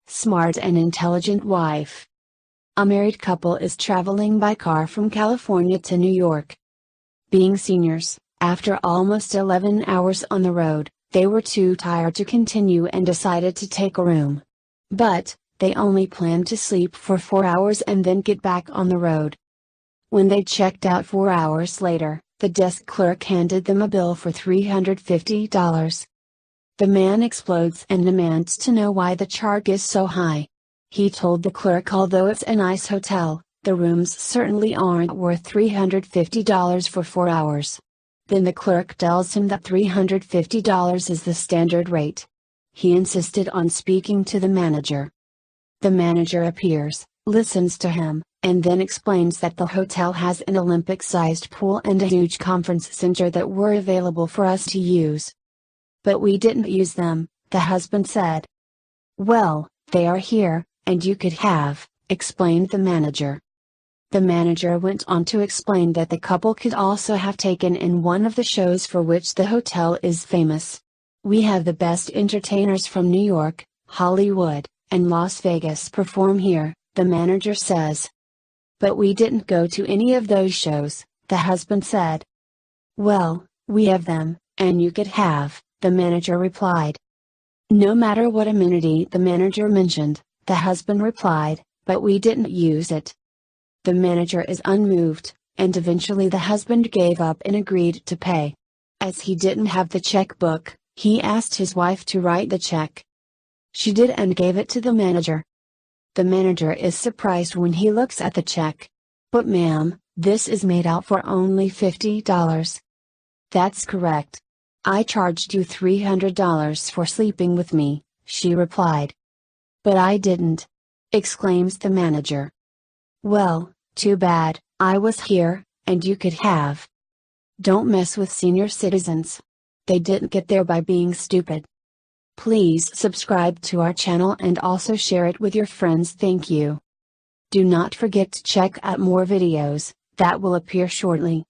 Smart and intelligent wife. A married couple is traveling by car from California to New York. Being seniors, after almost 11 hours on the road, they were too tired to continue and decided to take a room. But, they only planned to sleep for 4 hours and then get back on the road. When they checked out 4 hours later, the desk clerk handed them a bill for $350. The man explodes and demands to know why the charge is so high. He told the clerk although it's a nice hotel, the rooms certainly aren't worth $350 for 4 hours. Then the clerk tells him that $350 is the standard rate. He insisted on speaking to the manager. The manager appears, listens to him, and then explains that the hotel has an Olympic-sized pool and a huge conference center that were available for us to use. But we didn't use them, the husband said. Well, they are here, and you could have, explained the manager. The manager went on to explain that the couple could also have taken in one of the shows for which the hotel is famous. We have the best entertainers from New York, Hollywood, and Las Vegas perform here, the manager says. But we didn't go to any of those shows, the husband said. Well, we have them, and you could have, the manager replied. No matter what amenity the manager mentioned, the husband replied, but we didn't use it. The manager is unmoved, and eventually the husband gave up and agreed to pay. As he didn't have the checkbook, he asked his wife to write the check. She did and gave it to the manager. The manager is surprised when he looks at the check. But ma'am, this is made out for only $50. That's correct. I charged you $300 for sleeping with me, she replied. But I didn't, exclaims the manager. Well, too bad, I was here, and you could have. Don't mess with senior citizens. They didn't get there by being stupid. Please subscribe to our channel and also share it with your friends. Thank you. Do not forget to check out more videos that will appear shortly.